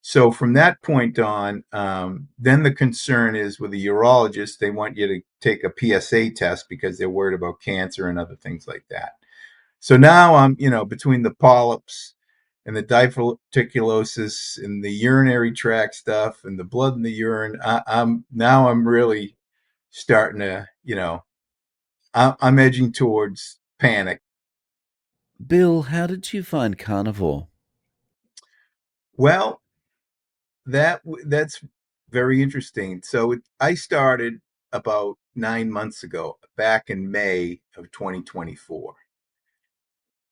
So from that point on, then the concern is with the urologist, they want you to take a PSA test because they're worried about cancer and other things like that. So now I'm, between the polyps and the diverticulosis and the urinary tract stuff and the blood in the urine, I'm really starting to, I'm edging towards panic. Bill, how did you find Carnivore? Well, that's very interesting. So I started about 9 months ago, back in May of 2024,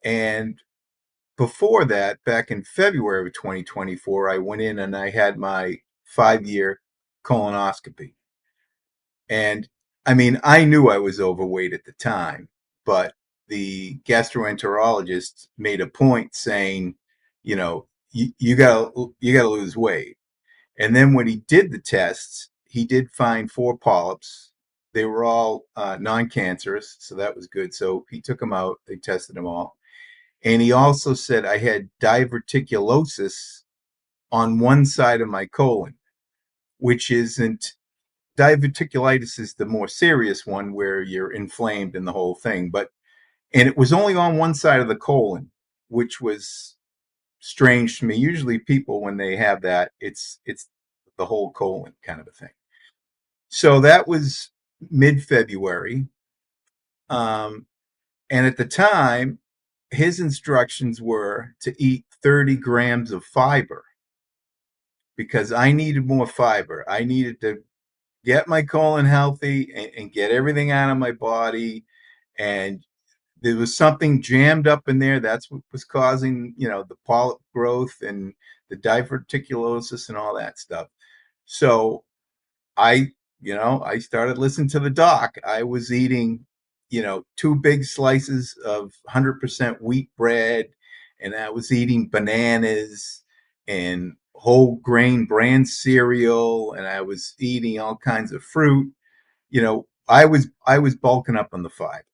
and before that, back in February of 2024, I went in and I had my 5-year colonoscopy. And I mean, I knew I was overweight at the time, but the gastroenterologist made a point saying, you gotta lose weight. And then when he did the tests, he did find 4 polyps. They were all non-cancerous, so that was good. So he took them out. They tested them all. And he also said I had diverticulosis on one side of my colon, which isn't diverticulitis is the more serious one where you're inflamed and the whole thing. And it was only on one side of the colon, which was strange to me. Usually people, when they have that, it's the whole colon kind of a thing. So that was mid-February. Um, and at the time, his instructions were to eat 30 grams of fiber because I needed more fiber. I needed to get my colon healthy and get everything out of my body. And there was something jammed up in there. That's what was causing, the polyp growth and the diverticulosis and all that stuff. So I, I started listening to the doc. I was eating, 2 big slices of 100% wheat bread, and I was eating bananas and whole grain bran cereal, and I was eating all kinds of fruit. I was bulking up on the fiber,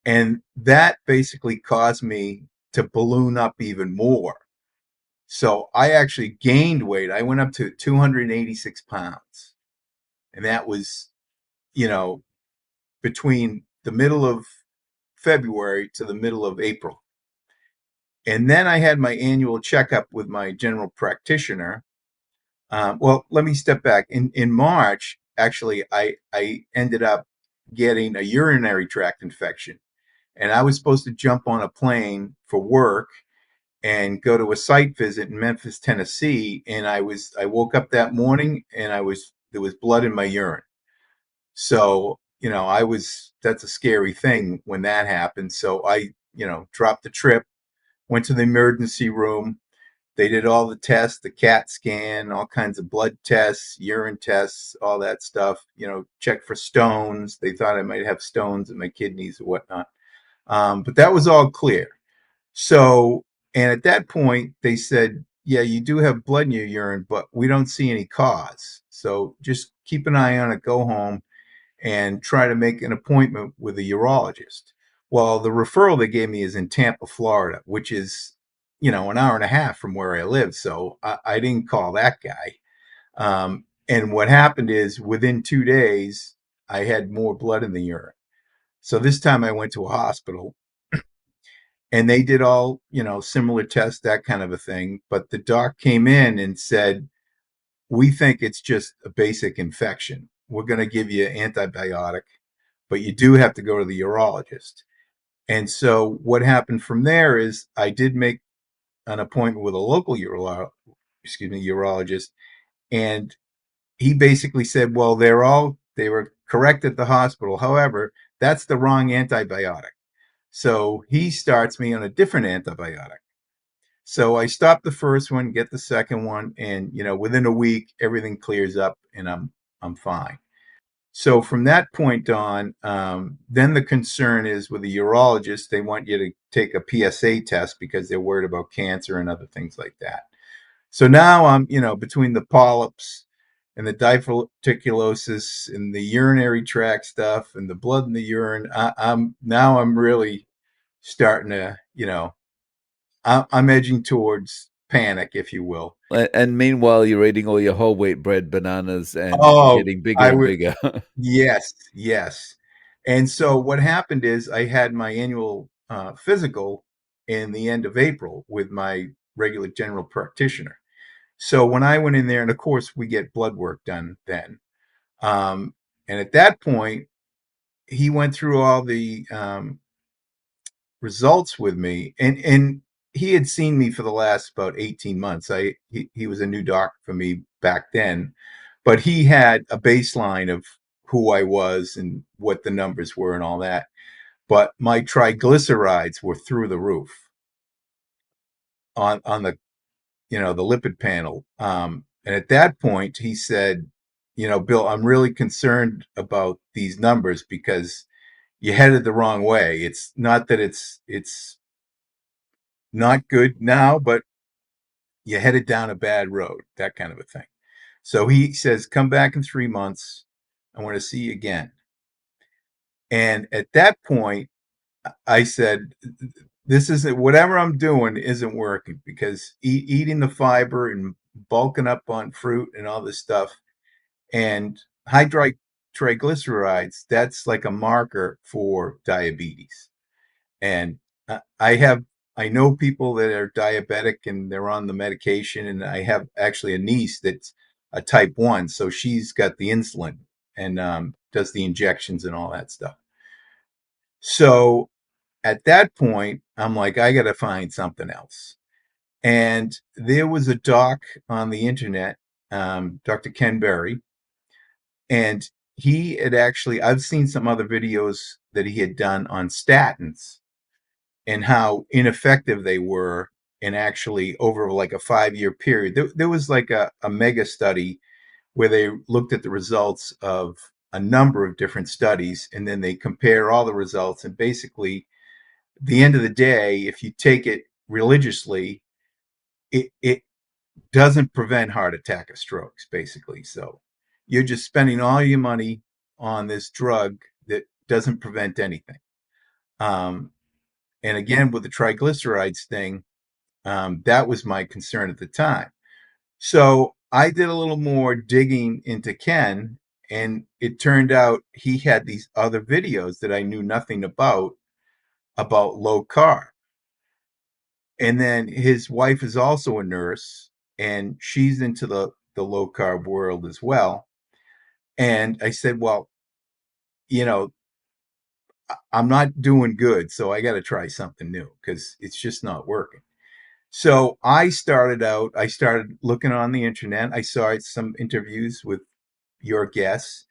and that basically caused me to balloon up even more. So I actually gained weight. I went up to 286 pounds, and that was, you know, between the middle of February to the middle of April. And then I had my annual checkup with my general practitioner. Well, let me step back. In March, actually, I ended up getting a urinary tract infection. And I was supposed to jump on a plane for work and go to a site visit in Memphis, Tennessee. And I woke up that morning and there was blood in my urine. So, that's a scary thing when that happened. So I, dropped the trip, went to the emergency room. They did all the tests, the CAT scan, all kinds of blood tests, urine tests, all that stuff, check for stones. They thought I might have stones in my kidneys or whatnot. But that was all clear. So, and at that point, they said, yeah, you do have blood in your urine, but we don't see any cause. So just keep an eye on it, go home and try to make an appointment with a urologist. Well, the referral they gave me is in Tampa, Florida, which is, an hour and a half from where I live. So I didn't call that guy. And what happened is within 2 days, I had more blood in the urine. So this time I went to a hospital and they did all, similar tests, that kind of a thing. But the doc came in and said, we think it's just a basic infection. We're going to give you an antibiotic, but you do have to go to the urologist. And so what happened from there is I did make an appointment with a local urologist, and he basically said, well, they were correct at the hospital. However, that's the wrong antibiotic. So he starts me on a different antibiotic. So I stop the first one, get the second one, and within a week everything clears up and I'm fine. So from that point on, then the concern is with the urologist, they want you to take a PSA test because they're worried about cancer and other things like that. So now I'm, between the polyps and the diverticulosis and the urinary tract stuff and the blood in the urine, I'm really starting to, I'm edging towards panic, if you will. And meanwhile, you're eating all your whole wheat bread, bananas, and Oh, getting bigger I and would, bigger. yes, yes. And so what happened is I had my annual physical in the end of April with my regular general practitioner. So when I went in there, and of course we get blood work done then, and at that point he went through all the results with me, and he had seen me for the last about 18 months. He was a new doc for me back then, but he had a baseline of who I was and what the numbers were and all that. But my triglycerides were through the roof on the the lipid panel. And at that point, he said, Bill, I'm really concerned about these numbers because you headed the wrong way. It's not that it's not good now, but you headed down a bad road, that kind of a thing. So he says, come back in 3 months. I want to see you again. And at that point, I said, this isn't, whatever I'm doing isn't working because eating the fiber and bulking up on fruit and all this stuff and high triglycerides, that's like a marker for diabetes. And I have, I know people that are diabetic and they're on the medication. And I have actually a niece that's a type 1. So she's got the insulin and does the injections and all that stuff. So at that point, I'm like, I got to find something else. And there was a doc on the internet, Dr. Ken Berry, and he had actually, I've seen some other videos that he had done on statins and how ineffective they were. And actually, over like a 5 year period, there was like a mega study where they looked at the results of a number of different studies and then they compare all the results. And basically, the end of the day, if you take it religiously, it doesn't prevent heart attack or strokes, basically. So you're just spending all your money on this drug that doesn't prevent anything. Um, and again, with the triglycerides thing, that was my concern at the time. So I did a little more digging into Ken, and it turned out he had these other videos that I knew nothing about low carb. And then his wife is also a nurse, and she's into the low carb world as well. And I said, well, you know, I'm not doing good, so I got to try something new because it's just not working. So I started looking on the internet. I saw some interviews with your guests,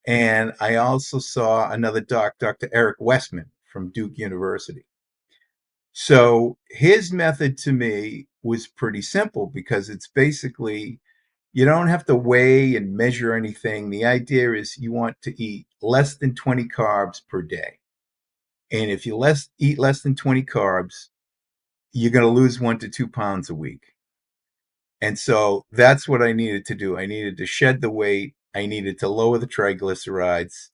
and I also saw another Dr. Eric Westman from Duke University. So his method to me was pretty simple because it's basically you don't have to weigh and measure anything. The idea is you want to eat less than 20 carbs per day. And if you eat less than 20 carbs, you're going to lose 1 to 2 pounds a week. And so that's what I needed to do. I needed to shed the weight. I needed to lower the triglycerides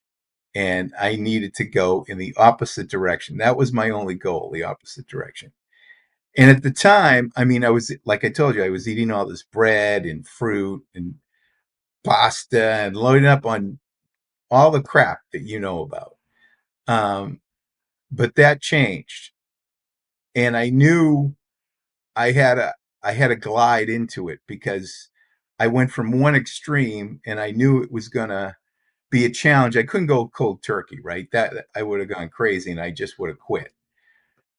and I needed to go in the opposite direction. That was my only goal, the opposite direction. And at the time, I mean, I was, like I told you, I was eating all this bread and fruit and pasta and loading up on all the crap that you know about. Um, but that changed. And I knew I had a I had to glide into it because I went from one extreme and I knew it was gonna be a challenge. I couldn't go cold turkey, right? That I would have gone crazy and I just would have quit.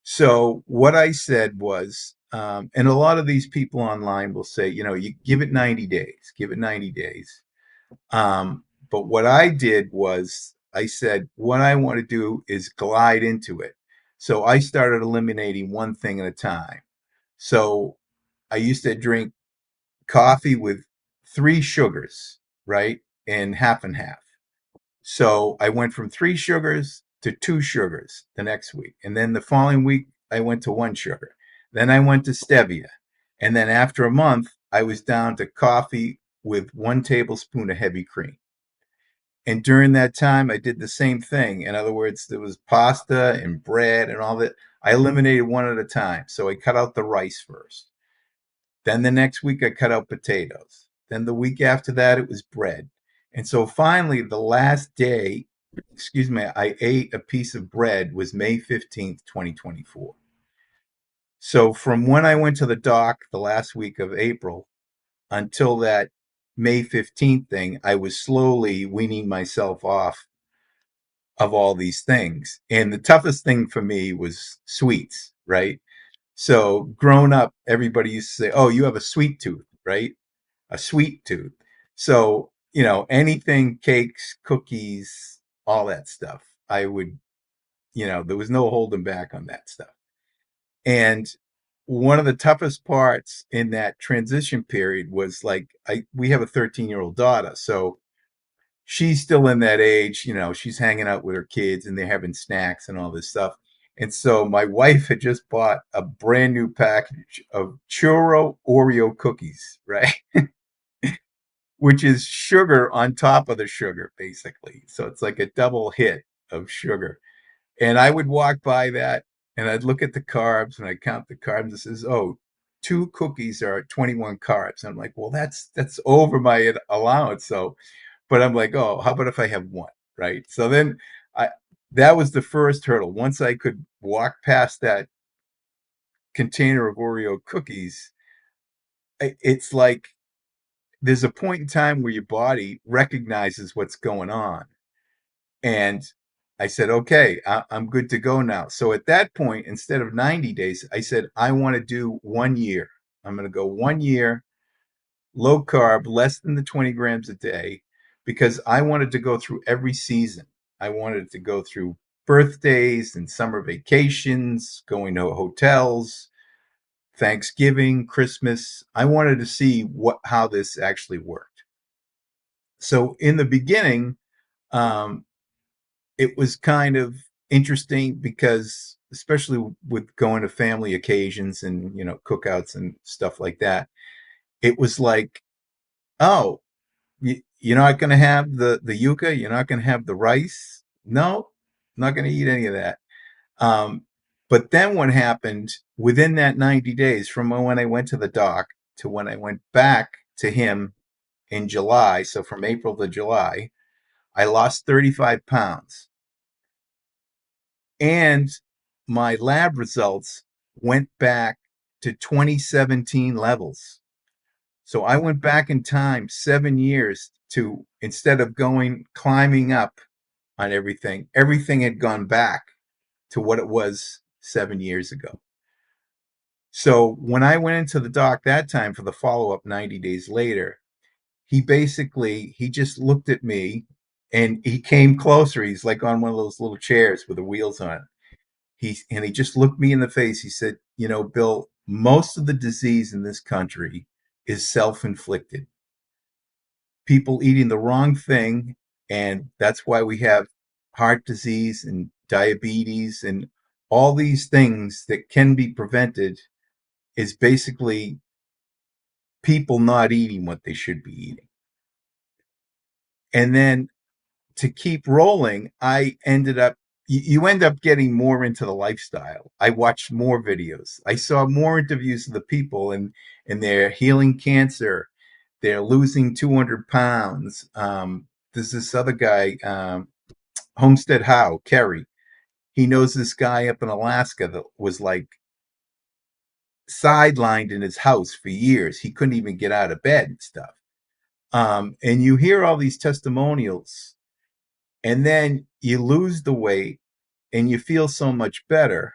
So what I said was, and a lot of these people online will say, you give it 90 days, give it 90 days. But what I did was I said, what I want to do is glide into it. So I started eliminating one thing at a time. So I used to drink coffee with 3 sugars, right? And half. So I went from 3 sugars to 2 sugars the next week. And then the following week, I went to 1 sugar. Then I went to stevia. And then after a month, I was down to coffee with 1 tablespoon of heavy cream. And during that time, I did the same thing. In other words, there was pasta and bread and all that. I eliminated one at a time. So I cut out the rice first. Then the next week I cut out potatoes. Then the week after that it was bread. And so finally the last day, excuse me, I ate a piece of bread was May 15th, 2024. So from when I went to the doc the last week of April until that May 15th thing, I was slowly weaning myself off of all these things. And the toughest thing for me was sweets, right? So grown up, everybody used to say, "Oh, you have a sweet tooth, right? A sweet tooth." So, anything, cakes, cookies, all that stuff, I would, there was no holding back on that stuff. And one of the toughest parts in that transition period was like, we have a 13-year-old daughter. So she's still in that age, she's hanging out with her kids and they're having snacks and all this stuff. And so my wife had just bought a brand new package of churro Oreo cookies, right? Which is sugar on top of the sugar, basically. So it's like a double hit of sugar. And I would walk by that and I'd look at the carbs and I'd count the carbs and it says, "Oh, two cookies are 21 carbs." And I'm like, well, that's over my allowance. So, but I'm like, oh, how about if I have one? Right. So then I, that was the first hurdle. Once I could walk past that container of Oreo cookies, it's like there's a point in time where your body recognizes what's going on. And I said, okay, I'm good to go now. So at that point, instead of 90 days, I said, I want to do 1 year. I'm going to go 1 year, low carb, less than the 20 grams a day, because I wanted to go through every season. I wanted to go through birthdays and summer vacations, going to hotels, Thanksgiving, Christmas. I wanted to see how this actually worked. So in the beginning, um, it was kind of interesting because especially with going to family occasions and cookouts and stuff like that, it was like, oh, you're not going to have the yuca, you're not going to have the rice. No, not going to eat any of that. um, but then what happened within that 90 days from when I went to the doc to when I went back to him in July, so from April to July, I lost 35 pounds. And my lab results went back to 2017 levels. So I went back in time 7 years to, instead of climbing up on everything had gone back to what it was 7 years ago. So when I went into the doc that time for the follow up 90 days later, he just looked at me and he came closer. He's like on one of those little chairs with the wheels on it. He just looked me in the face. He said, Bill, most of the disease in this country is self-inflicted. People eating the wrong thing, and that's why we have heart disease and diabetes and all these things that can be prevented is basically people not eating what they should be eating. And then to keep rolling, I ended up, you end up getting more into the lifestyle. I watched more videos. I saw more interviews of the people and they're healing cancer. They're losing 200 pounds. There's this other guy, Homestead Howe, Kerry. He knows this guy up in Alaska that was like sidelined in his house for years. He couldn't even get out of bed and stuff. And you hear all these testimonials and then you lose the weight and you feel so much better.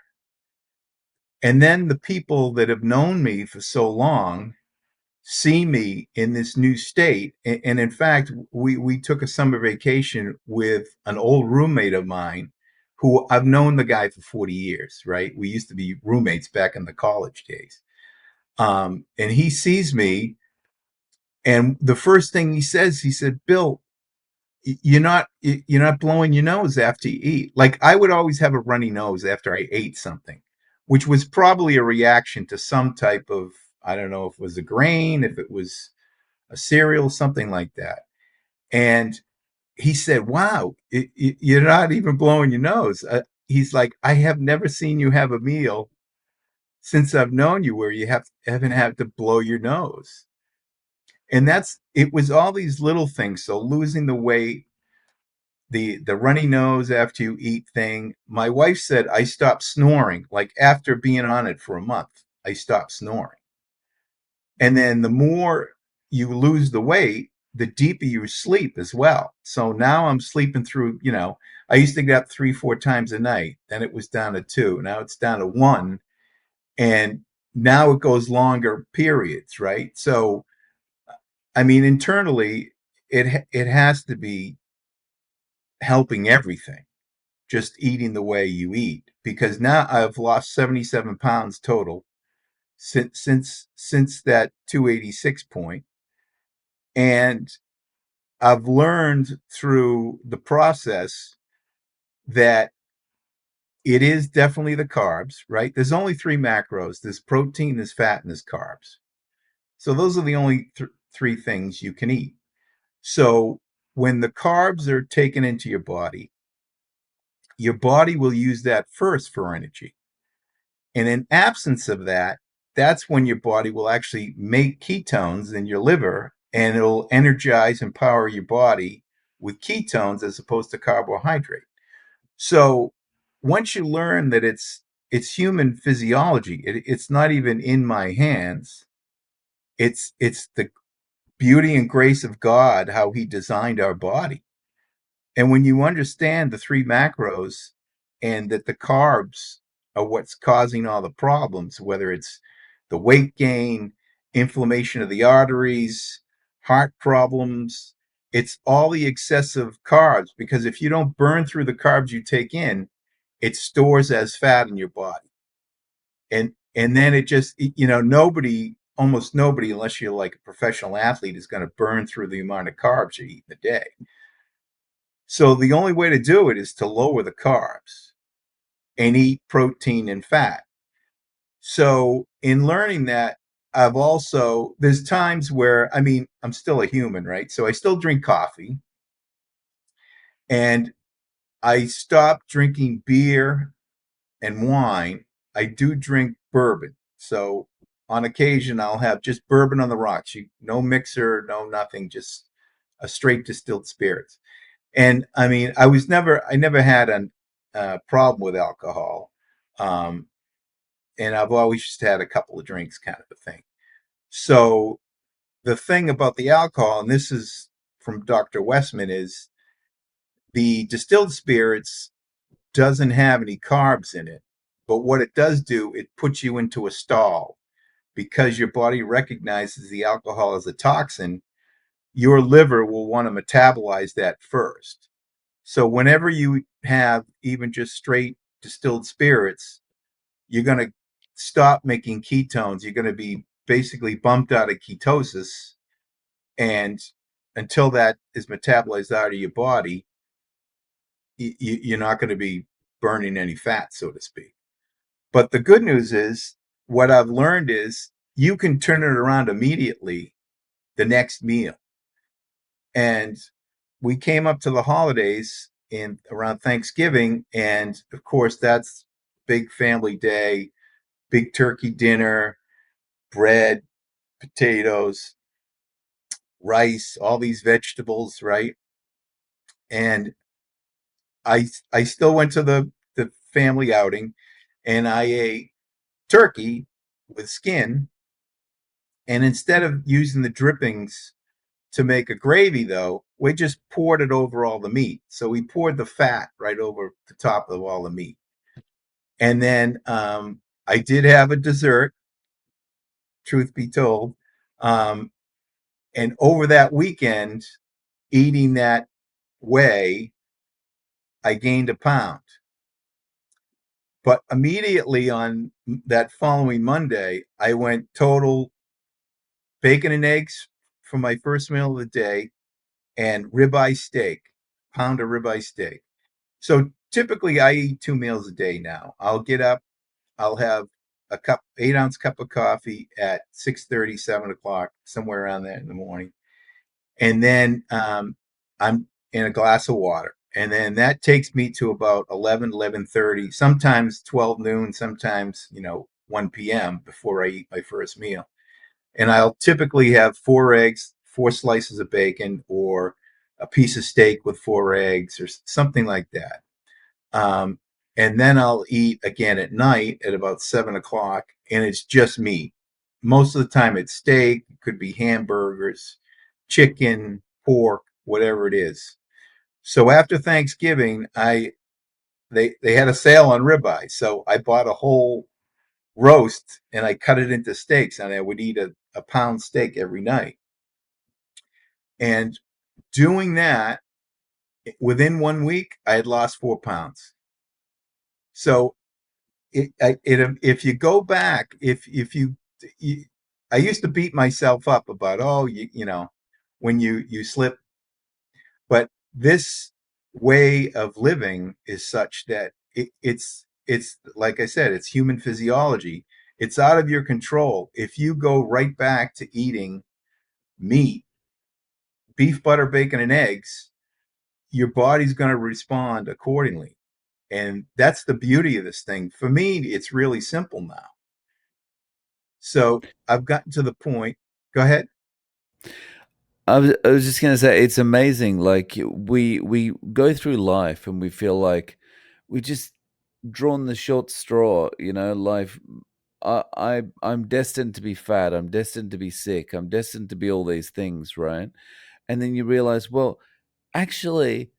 And then the people that have known me for so long see me in this new state. And in fact, we took a summer vacation with an old roommate of mine who I've known the guy for 40 years, right? We used to be roommates back in the college days. And he sees me, and the first thing he said, "Bill, you're not blowing your nose after you eat." Like I would always have a runny nose after I ate something, which was probably a reaction to some type of, I don't know if it was a grain, if it was a cereal, something like that. And he said, "Wow, you're not even blowing your nose." He's like, "I have never seen you have a meal since I've known you where you haven't had to blow your nose. And it was all these little things. So losing the weight, the runny nose after you eat thing. My wife said I stopped snoring. Like after being on it for a month, I stopped snoring. And then the more you lose the weight, the deeper you sleep as well. So now I'm sleeping through, I used to get up 3, 4 times a night. Then it was down to two. Now it's down to one. And now it goes longer periods, right? So, I mean, internally, it has to be helping everything, just eating the way you eat. Because now I've lost 77 pounds total since that 286 point. And I've learned through the process that it is definitely the carbs, right? There's only three macros: there's protein, there's fat, and there's carbs. So those are the only three things you can eat. So when the carbs are taken into your body will use that first for energy. And in absence of that, that's when your body will actually make ketones in your liver, and it'll energize and power your body with ketones as opposed to carbohydrate. So once you learn that it's human physiology, it's not even in my hands. It's the beauty and grace of God how He designed our body. And when you understand the three macros and that the carbs are what's causing all the problems, whether it's the weight gain, inflammation of the arteries, heart problems, it's all the excessive carbs. Because if you don't burn through the carbs you take in, it stores as fat in your body. And then it just, almost nobody, unless you're like a professional athlete, is going to burn through the amount of carbs you eat in a day. So the only way to do it is to lower the carbs and eat protein and fat. So in learning that, there's times where, I mean, I'm still a human, right? So I still drink coffee, and I stopped drinking beer and wine. I do drink bourbon. So on occasion, I'll have just bourbon on the rocks. No mixer, no nothing, just a straight distilled spirits. And I mean, I never had a problem with alcohol. Um, and I've always just had a couple of drinks kind of a thing. So the thing about the alcohol, and this is from Dr. Westman, is the distilled spirits doesn't have any carbs in it. But what it does do, it puts you into a stall because your body recognizes the alcohol as a toxin. Your liver will want to metabolize that first. So whenever you have even just straight distilled spirits, you're going to stop making ketones. You're going to be basically bumped out of ketosis. And until that is metabolized out of your body, you're not going to be burning any fat, so to speak. But the good news is, what I've learned is you can turn it around immediately the next meal. And we came up to the holidays in around Thanksgiving, and of course that's big family day, big turkey dinner, bread, potatoes, rice, all these vegetables, right? And I still went to the family outing, and I ate turkey with skin, and instead of using the drippings to make a gravy, though, we just poured it over all the meat. So we poured the fat right over the top of all the meat. And then I did have a dessert, truth be told. Um, and over that weekend, eating that way, I gained a pound. But immediately on that following Monday, I went total bacon and eggs for my first meal of the day and ribeye steak, pound of ribeye steak. So typically I eat 2 meals a day now. I'll get up, I'll have a 8-ounce cup of coffee at 6:30, 7 o'clock, somewhere around there in the morning. And then I'm in a glass of water. And then that takes me to about 11, 11:30, sometimes 12 noon, sometimes, 1 p.m. before I eat my first meal. And I'll typically have 4 eggs, 4 slices of bacon, or a piece of steak with 4 eggs, or something like that. Um, and then I'll eat again at night at about 7 o'clock, and it's just meat. Most of the time, it's steak, it could be hamburgers, chicken, pork, whatever it is. So after Thanksgiving, they had a sale on ribeye, so I bought a whole roast and I cut it into steaks, and I would eat a pound steak every night. And doing that, within 1 week, I had lost 4 pounds. So if you go back, if you, I used to beat myself up about, oh, when you slip, but this way of living is such that it's like I said, it's human physiology. It's out of your control. If you go right back to eating meat, beef, butter, bacon, and eggs, your body's going to respond accordingly. And that's the beauty of this thing. For me, it's really simple now. So I've gotten to the point. Go ahead. I was just gonna say it's amazing. Like we go through life and we feel like we just drawn the short straw. You know, life. I'm destined to be fat. I'm destined to be sick. I'm destined to be all these things, right? And then you realize, well, actually,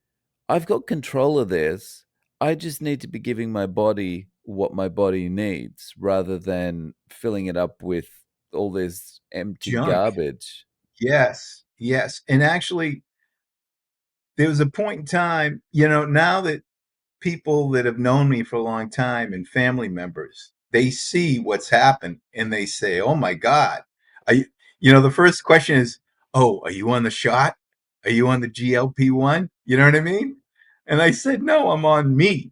I've got control of this. I just need to be giving my body what my body needs rather than filling it up with all this empty Junk. garbage. Yes. Yes. And actually, there was a point in time, now that people that have known me for a long time and family members, they see what's happened and they say, "Oh my God." Are you, the first question is, "Oh, are you on the shot? Are you on the GLP-1?" You know what I mean? And I said, "No, I'm on meat."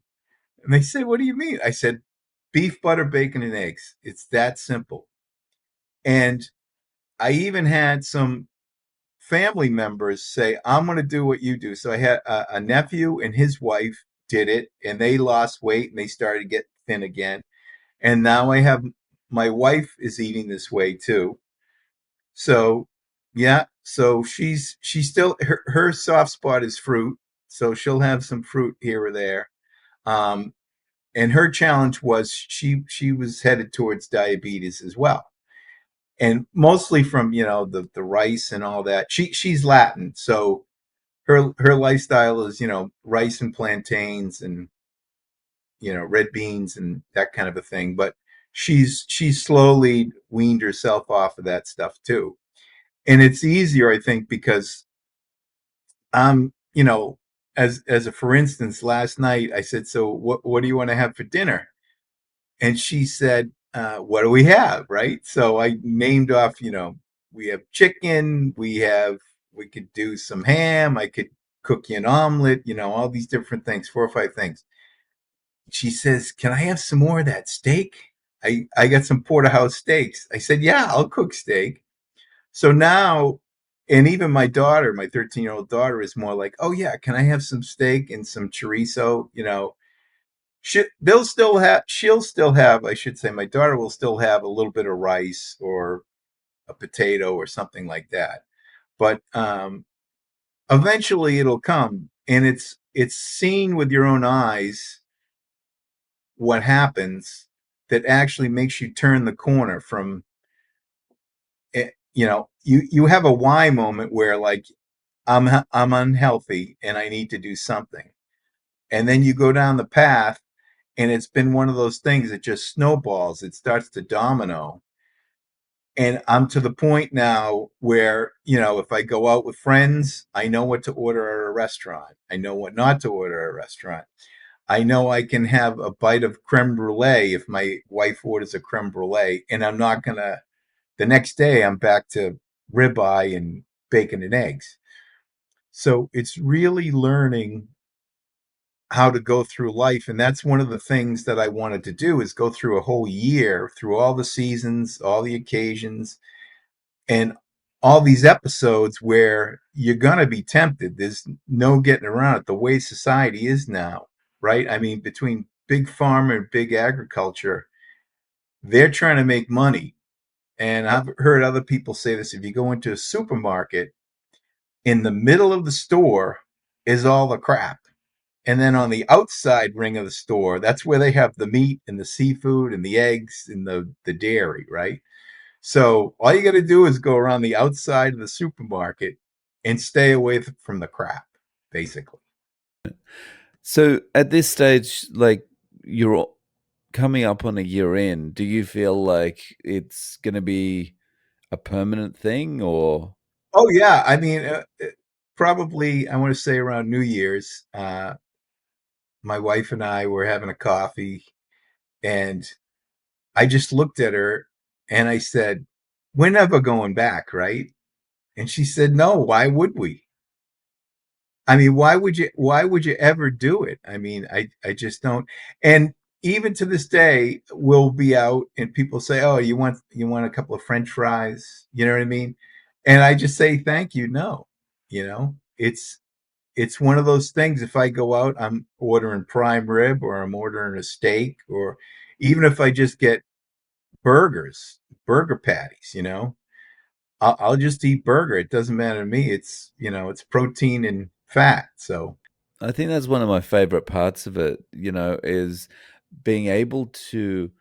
And they said, "What do you mean?" I said, "Beef, butter, bacon, and eggs. It's that simple." And I even had some family members say, "I'm going to do what you do." So I had a nephew and his wife did it, and they lost weight and they started to get thin again. And now I have my wife is eating this way too. So yeah, so she's still her soft spot is fruit, so she'll have some fruit here or there. Um, and her challenge was she was headed towards diabetes as well, and mostly from the rice and all that. She's Latin, so her lifestyle is rice and plantains and red beans and that kind of a thing. But she's slowly weaned herself off of that stuff too, and it's easier, I think, because I'm as a for instance, last night I said, "So what do you want to have for dinner?" And she said, "What do we have?" Right? So I named off, we have chicken, we could do some ham, I could cook you an omelet, all these different things, 4 or 5 things. She says, "Can I have some more of that steak?" I got some porterhouse steaks. I said, "Yeah, I'll cook steak." So now, and even my daughter, my 13-year-old daughter, is more like, "Oh yeah, can I have some steak and some chorizo?" She'll still have, I should say, my daughter will still have a little bit of rice or a potato or something like that. But eventually it'll come, and it's seen with your own eyes what happens that actually makes you turn the corner from it. You have a why moment where, like, I'm unhealthy and I need to do something. And then you go down the path, and it's been one of those things that just snowballs. It starts to domino. And I'm to the point now where, if I go out with friends, I know what to order at a restaurant. I know what not to order at a restaurant. I know I can have a bite of creme brulee if my wife orders a creme brulee, and I'm not going to, the next day, I'm back to ribeye and bacon and eggs. So it's really learning how to go through life. And that's one of the things that I wanted to do, is go through a whole year, through all the seasons, all the occasions, and all these episodes where you're going to be tempted. There's no getting around it, the way society is now, right? I mean, between big pharma and big agriculture, they're trying to make money. And I've heard other people say this: if you go into a supermarket, in the middle of the store is all the crap. And then on the outside ring of the store, that's where they have the meat and the seafood and the eggs and the dairy, right? So all you got to do is go around the outside of the supermarket and stay away from the crap, basically. So at this stage, like you're coming up on a year in, do you feel like it's going to be a permanent thing or Oh yeah, I mean, probably I want to say around New Year's, my wife and I were having a coffee, and I just looked at her and I said, "We're never going back, right?" And she said, "No, why would we?" I mean, why would you ever do it? I mean, I just don't. And even to this day, we'll be out and people say, "Oh, you want a couple of French fries?" You know what I mean? And I just say, "Thank you, no." It's one of those things. If I go out, I'm ordering prime rib or I'm ordering a steak, or even if I just get burgers, burger patties, I'll just eat burger. It doesn't matter to me. It's protein and fat. So I think that's one of my favorite parts of it, is being able to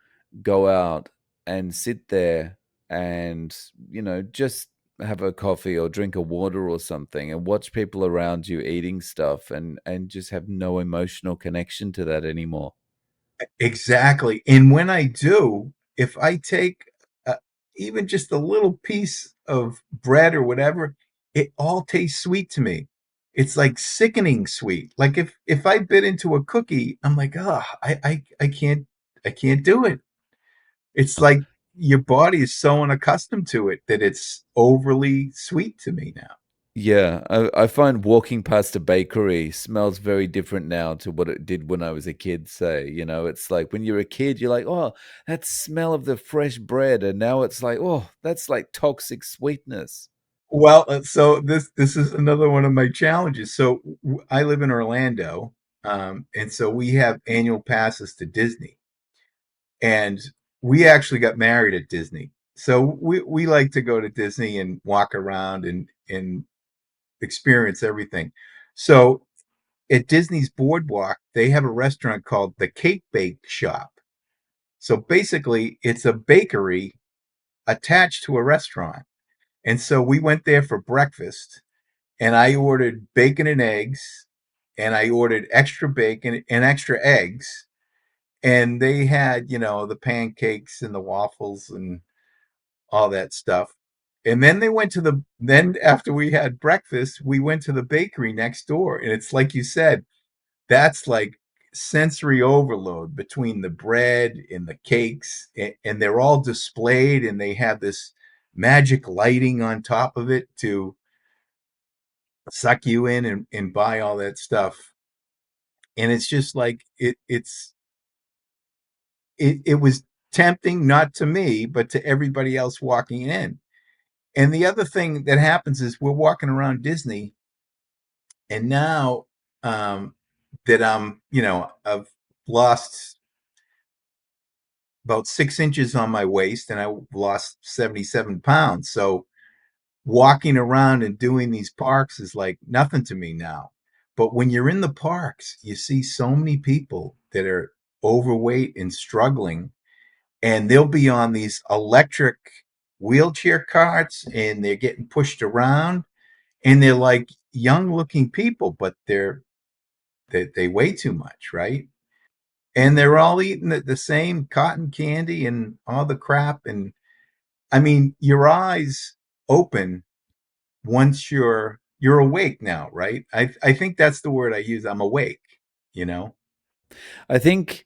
go out and sit there and, just have a coffee or drink a water or something and watch people around you eating stuff and just have no emotional connection to that anymore. exactly. And when I do, if I take uh, even just a little piece of bread or whatever, it all tastes sweet to me. It's like sickening sweet. Like if I bit into a cookie, I'm like, oh, I can't do it. It's like your body is so unaccustomed to it that it's overly sweet to me now. Yeah, I find walking past a bakery smells very different now to what it did when I was a kid, say, it's like when you're a kid, you're like, "Oh, that smell of the fresh bread," and now it's like, "Oh, that's like toxic sweetness." Well, so this is another one of my challenges. So I live in Orlando, and so we have annual passes to Disney, and we actually got married at Disney. So we like to go to Disney and walk around and experience everything. So at Disney's Boardwalk, they have a restaurant called the Cake Bake Shop. So basically, it's a bakery attached to a restaurant. And so we went there for breakfast, and I ordered bacon and eggs, and I ordered extra bacon and extra eggs. And they had, the pancakes and the waffles and all that stuff. And then then after we had breakfast, we went to the bakery next door. And it's like you said, that's like sensory overload between the bread and the cakes, and they're all displayed, and they have this magic lighting on top of it to suck you in and buy all that stuff. And it's just like it was tempting, not to me but to everybody else walking in. And the other thing that happens is we're walking around Disney, and now that I've lost about 6 inches on my waist, and I lost 77 pounds. So walking around and doing these parks is like nothing to me now. But when you're in the parks, you see so many people that are overweight and struggling, and they'll be on these electric wheelchair carts, and they're getting pushed around, and they're like young looking people, but they weigh too much, right? And they're all eating the same cotton candy and all the crap. And I mean, your eyes open once you're awake now, right? I think that's the word I use. I'm awake, you know? I think,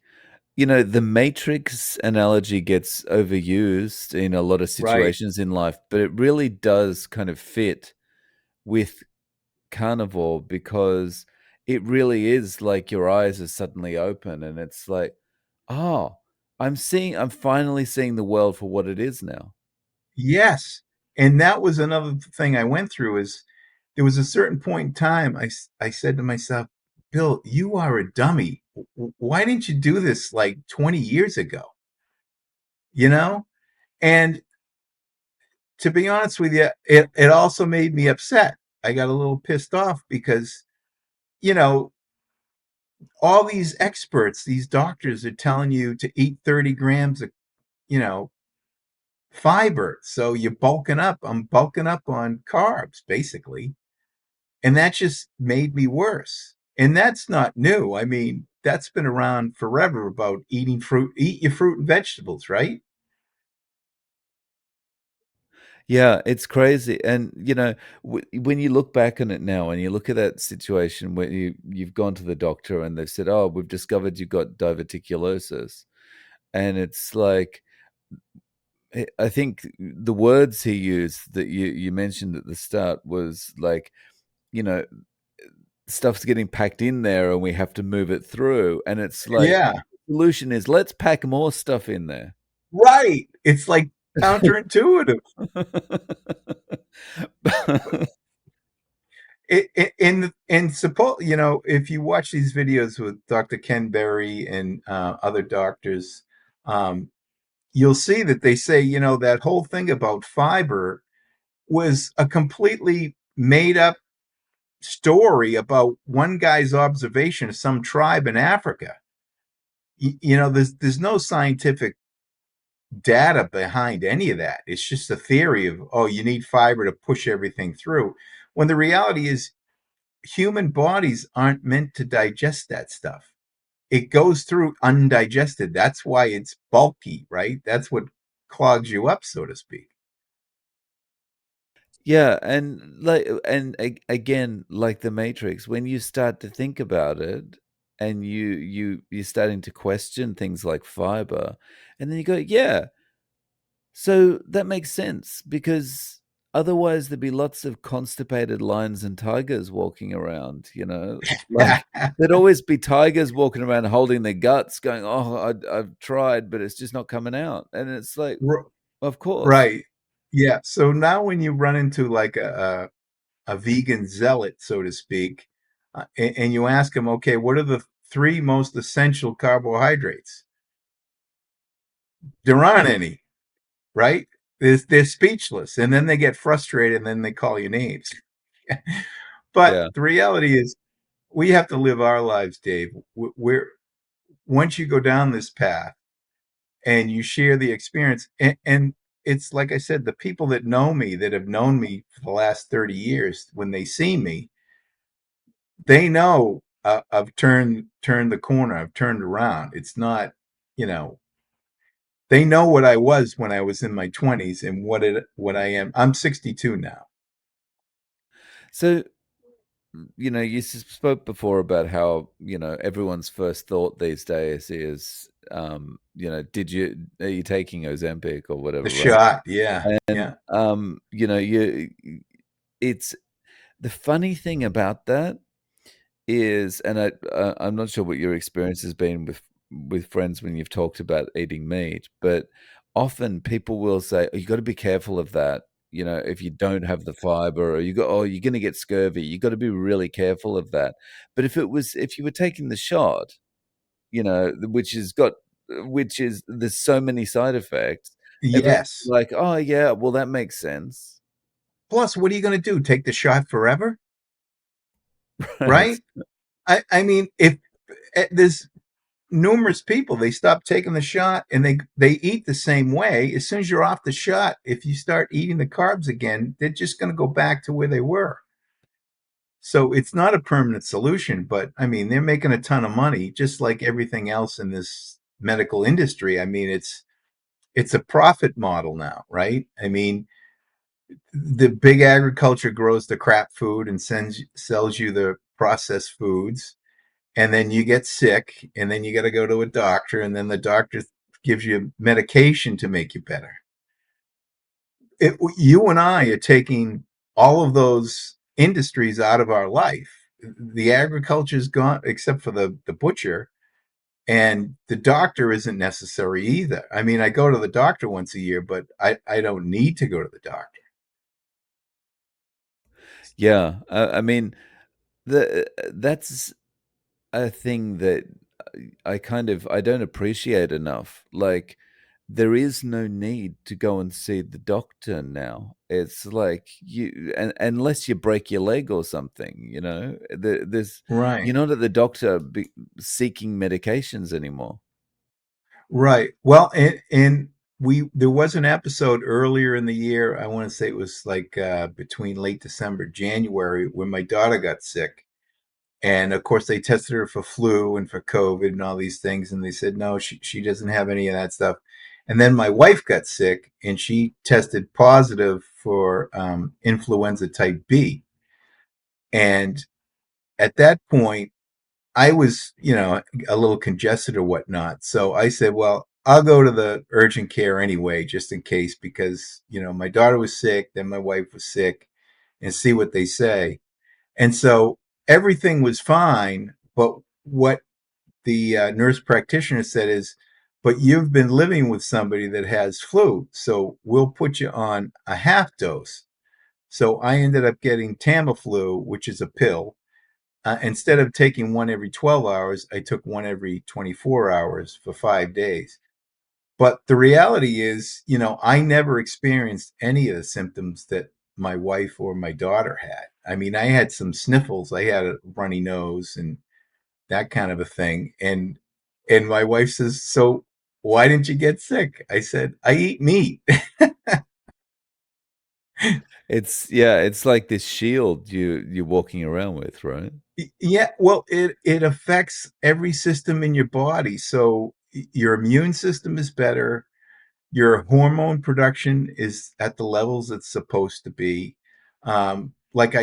the Matrix analogy gets overused in a lot of Right. situations in life, but it really does kind of fit with Carnivore because it really is like your eyes are suddenly open and it's like, "Oh, I'm finally seeing the world for what it is now." Yes. And that was another thing I went through. Is there was a certain point in time I said to myself, Bill, you are a dummy. Why didn't you do this like 20 years ago? you know? And to be honest with you, it also made me upset. I got a little pissed off because, you know, all these experts, these doctors are telling you to eat 30 grams of, you know, fiber. So you're bulking up. I'm bulking up on carbs, basically. And that just made me worse. And that's not new. I mean, that's been around forever about eating fruit, eat your fruit and vegetables, right? Yeah, it's crazy, and, when you look back on it now and you look at that situation where you've gone to the doctor and they've said, "Oh, we've discovered you've got diverticulosis," and it's like, I think the words he used that you mentioned at the start was like, you know, stuff's getting packed in there and we have to move it through, and it's like, Yeah, the solution is let's pack more stuff in there. right. It's like counterintuitive. And suppose, you know, if you watch these videos with Dr. Ken Berry and other doctors, um, you'll see that they say, you know, that whole thing about fiber was a completely made up story about one guy's observation of some tribe in Africa. You know, there's no scientific data behind any of that. It's just a theory of, oh, you need fiber to push everything through. When the reality is, human bodies aren't meant to digest that stuff. It goes through undigested. That's why it's bulky, right? That's what clogs you up, so to speak. Yeah, and again, like the Matrix, when you start to think about it, and you're starting to question things like fiber, and then you go, yeah, so that makes sense because otherwise there'd be lots of constipated lions and tigers walking around. Like there'd always be tigers walking around holding their guts, going, "Oh, I've tried, but it's just not coming out," and it's like, of course, Right. Yeah. So now when you run into like a vegan zealot, so to speak, and you ask them, okay, what are the three most essential carbohydrates? There aren't any, right? They're speechless, and then they get frustrated, and then they call you names. But yeah. the reality is, we have to live our lives, Dave. We're once you go down this path and you share the experience, and it's like I said, the people that know me, that have known me for the last 30 years, when they see me, they know I've turned the corner. I've turned around. It's not, you know, they know what I was when I was in my 20s and what I am. I'm 62 now. So you spoke before about how, everyone's first thought these days is, are you taking Ozempic or The whatever, right? shot, yeah, And, yeah. it's the funny thing about that is, and I'm not sure what your experience has been with friends when you've talked about eating meat, but often people will say, "Oh, you got to be careful of that. If you don't have the fiber, or you're going to get scurvy. You got to be really careful of that." But if you were taking the shot, which is there's so many side effects, everyone's Yes. like, "Oh yeah, well that makes sense." Plus, what are you going to do? Take the shot forever, Right. right? I mean, if there's numerous people, they stop taking the shot and they eat the same way. As soon as you're off the shot, if you start eating the carbs again, they're just going to go back to where they were. So it's not a permanent solution, but I mean, they're making a ton of money, just like everything else in this medical industry. I mean, it's a profit model now, right? I mean, the big agriculture grows the crap food and sells you the processed foods, and then you get sick, and then you got to go to a doctor, and then the doctor gives you medication to make you better. You and I are taking all of those industries out of our life. The agriculture's gone, except for the butcher, and the doctor isn't necessary either. I mean, I go to the doctor once a year, but I don't need to go to the doctor. Yeah, I mean, that's a thing that I don't appreciate enough. Like there is no need to go and see the doctor now. It's like unless you break your leg or something, there's Right. you're not at the doctor seeking medications anymore. Right. Well, and we there was an episode earlier in the year. I want to say it was like between late December, January, when my daughter got sick. And of course, they tested her for flu and for COVID and all these things, and they said no, she doesn't have any of that stuff. And then my wife got sick, and she tested positive for influenza type B. And at that point, I was, a little congested or whatnot. So I said, well, I'll go to the urgent care anyway, just in case, because, my daughter was sick, then my wife was sick, and see what they say. And so everything was fine. But what the nurse practitioner said is, but you've been living with somebody that has flu, so we'll put you on a half dose. So I ended up getting Tamiflu, which is a pill. Instead of taking one every 12 hours, I took one every 24 hours for 5 days. But the reality is, I never experienced any of the symptoms that my wife or my daughter had. I mean, I had some sniffles, I had a runny nose and that kind of a thing. And my wife says, "So why didn't you get sick?" I said, "I eat meat." It's like this shield you're walking around with, right? Yeah, well, it affects every system in your body. So your immune system is better. Your hormone production is at the levels it's supposed to be. Like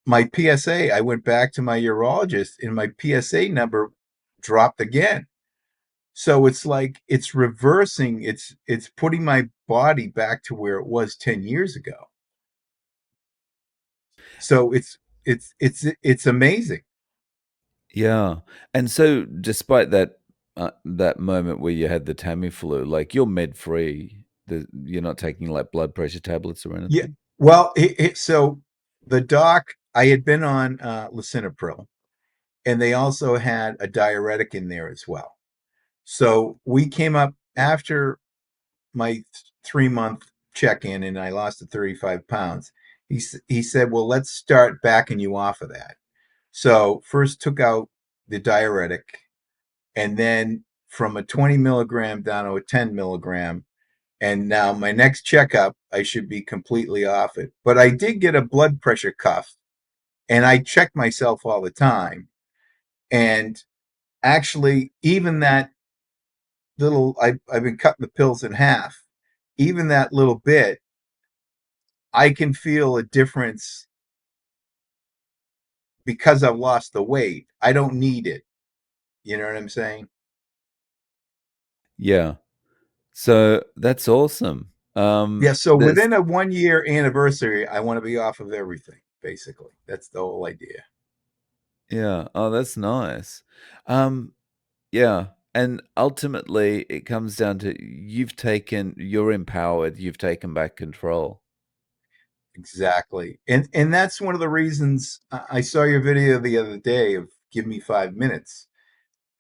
my PSA, I went back to my urologist, and my PSA number dropped again. So it's like it's reversing. It's putting my body back to where it was 10 years ago. So it's amazing. Yeah, and so despite that moment where you had the Tamiflu, like, you're med-free, you're not taking, like, blood pressure tablets or Yeah. anything? Well, so the doc, I had been on lisinopril, and they also had a diuretic in there as well. So we came up after my 3 month check in, and I lost the 35 pounds. He said, "Well, let's start backing you off of that." So first took out the diuretic, and then from a 20 milligram down to a 10 milligram. And now my next checkup, I should be completely off it. But I did get a blood pressure cuff, and I check myself all the time. And actually, even that I've been cutting the pills in half. Even that little bit, I can feel a difference because I've lost the weight. I don't need it. You know what I'm saying? Yeah. So, that's awesome. Yeah. So There's within a 1 year anniversary, I want to be off of everything, basically. That's the whole idea. Yeah. Oh, that's nice. Um, yeah, and ultimately, it comes down to you're empowered, you've taken back control. Exactly. And that's one of the reasons I saw your video the other day of give me 5 minutes.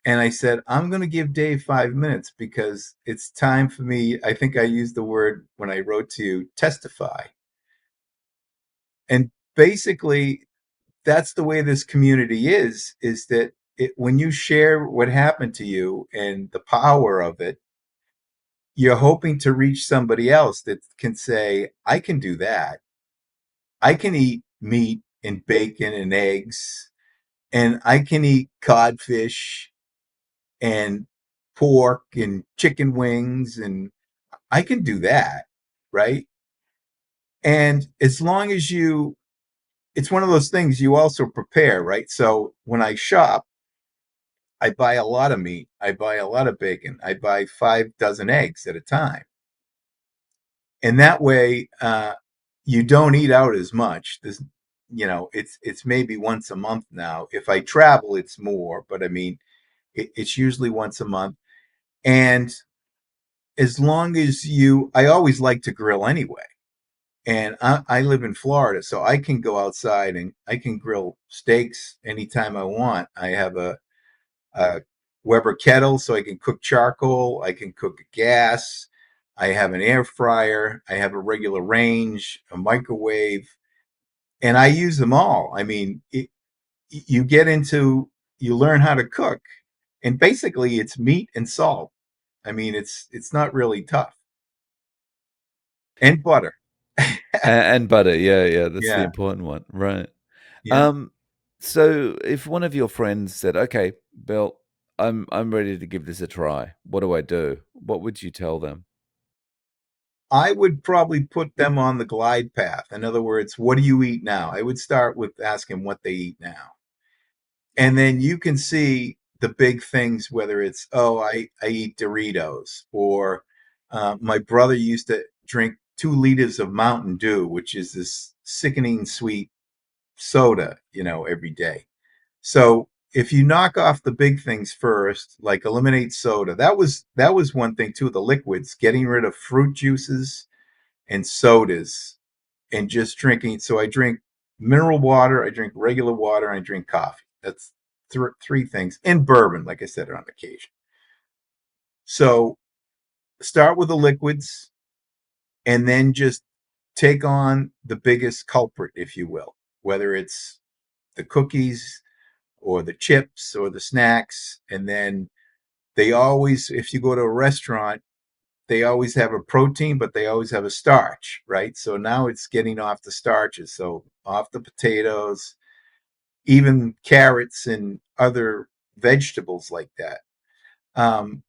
And I said, I'm going to give Dave 5 minutes because it's time for me. I think I used the word when I wrote to you, testify. And basically, that's the way this community is that when you share what happened to you and the power of it, you're hoping to reach somebody else that can say, I can do that. I can eat meat and bacon and eggs, and I can eat codfish and pork and chicken wings, and I can do that, right? And as long as it's one of those things you also prepare, right? So when I shop, I buy a lot of meat, I buy a lot of bacon, I buy 5 dozen eggs at a time. And that way, you don't eat out as much. It's maybe once a month now. If I travel, it's more, but I mean, it's usually once a month. And as long as I always like to grill anyway. And I live in Florida, so I can go outside and I can grill steaks anytime I want. I have a Weber kettle, so I can cook charcoal. I can cook gas. I have an air fryer. I have a regular range, a microwave, and I use them all. I mean, you get into, you learn how to cook, and basically it's meat and salt. I mean, it's not really tough, and butter. And butter, yeah, yeah, that's the Yeah, important one, right. yeah. Um, so if one of your friends said, "Okay, Bill, I'm ready to give this a try. What do I do?" What would you tell them? I would probably put them on the glide path. In other words, what do you eat now? I would start with asking what they eat now. And then you can see the big things, whether it's, oh, I eat Doritos, or my brother used to drink 2 liters of Mountain Dew, which is this sickening sweet soda, every day. So if you knock off the big things first, like eliminate soda, that was one thing too, the liquids, getting rid of fruit juices and sodas and just drinking. So I drink mineral water, I drink regular water, and I drink coffee. That's three things. And bourbon, like I said, on occasion. So start with the liquids and then just take on the biggest culprit, if you will, whether it's the cookies or the chips or the snacks. And then they always, if you go to a restaurant, they always have a protein, but they always have a starch, right? So now it's getting off the starches. So off the potatoes, even carrots and other vegetables like that. Um,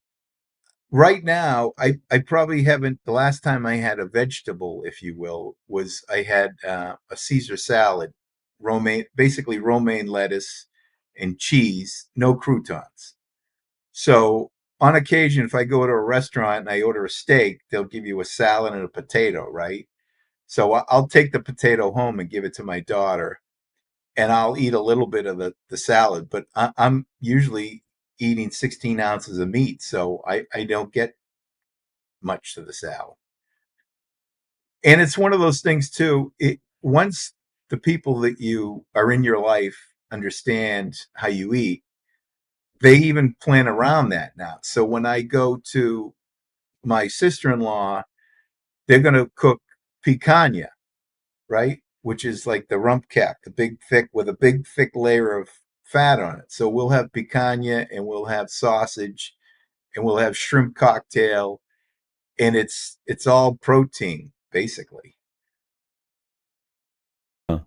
right now, I probably haven't, the last time I had a vegetable, if you will, was I had a Caesar salad, romaine, basically romaine lettuce and cheese, no croutons. So on occasion, if I go to a restaurant and I order a steak, they'll give you a salad and a potato, right? So I'll take the potato home and give it to my daughter, and I'll eat a little bit of the salad, but I'm usually eating 16 ounces of meat, so I don't get much to the salad. And it's one of those things too. Once the people that you are in your life understand how you eat, they even plan around that now. So when I go to my sister-in-law, they're going to cook picanha, right? Which is like the rump cap, the big thick with a big thick layer of fat on it. So we'll have picanha and we'll have sausage and we'll have shrimp cocktail, and it's all protein basically. Huh.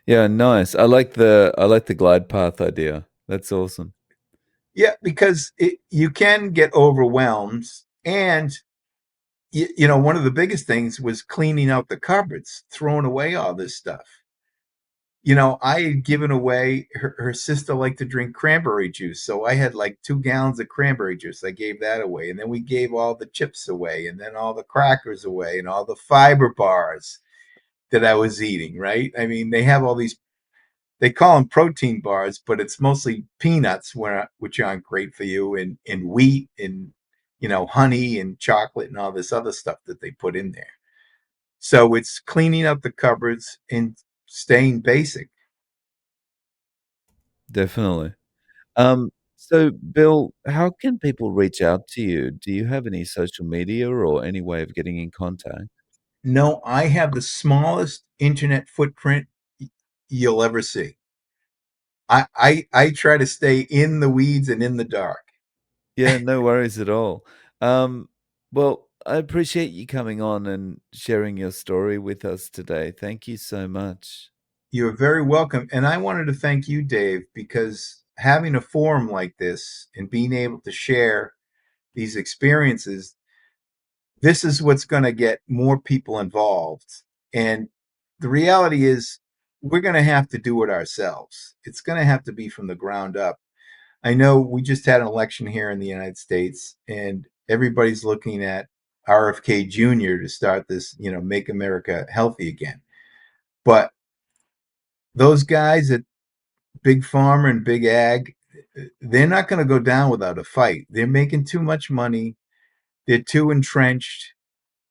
Yeah, nice. I like the glide path idea. That's awesome. Yeah, because you can get overwhelmed, and one of the biggest things was cleaning out the cupboards, throwing away all this stuff. I had given away, her sister liked to drink cranberry juice. So I had like 2 gallons of cranberry juice. I gave that away. And then we gave all the chips away, and then all the crackers away, and all the fiber bars that I was eating, right? I mean, they have all these, they call them protein bars, but it's mostly peanuts, which aren't great for you, and wheat, and, honey and chocolate and all this other stuff that they put in there. So it's cleaning up the cupboards and staying basic. Definitely. So Bill, how can people reach out to you? Do you have any social media or any way of getting in contact? No, I have the smallest internet footprint you'll ever see. I try to stay in the weeds and in the dark. Yeah, no worries at all. Um, well, I appreciate you coming on and sharing your story with us today. Thank you so much. You're very welcome. And I wanted to thank you, Dave, because having a forum like this and being able to share these experiences, this is what's going to get more people involved. And the reality is, we're going to have to do it ourselves. It's going to have to be from the ground up. I know we just had an election here in the United States, and everybody's looking at RFK Jr. to start this, make America healthy again. But those guys at Big Pharma and Big Ag, they're not going to go down without a fight. They're making too much money. They're too entrenched,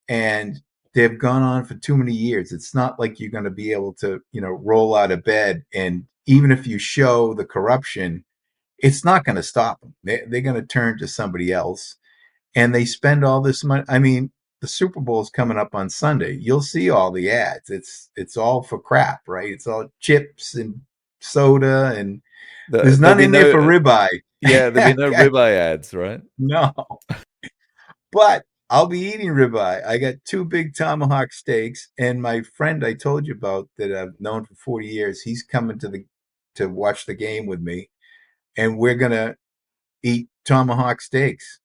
and they've gone on for too many years. It's not like you're going to be able to, roll out of bed, and even if you show the corruption, it's not going to stop them. They're going to turn to somebody else, and they spend all this money. I mean, the Super Bowl is coming up on Sunday. You'll see all the ads. It's all for crap, right? It's all chips and soda, and there's There'll none be in there no for ribeye. yeah, there'll be no ribeye ads, right? No, but I'll be eating ribeye. I got two big tomahawk steaks, and my friend I told you about that I've known for 40 years, he's coming to watch the game with me, and we're gonna eat tomahawk steaks.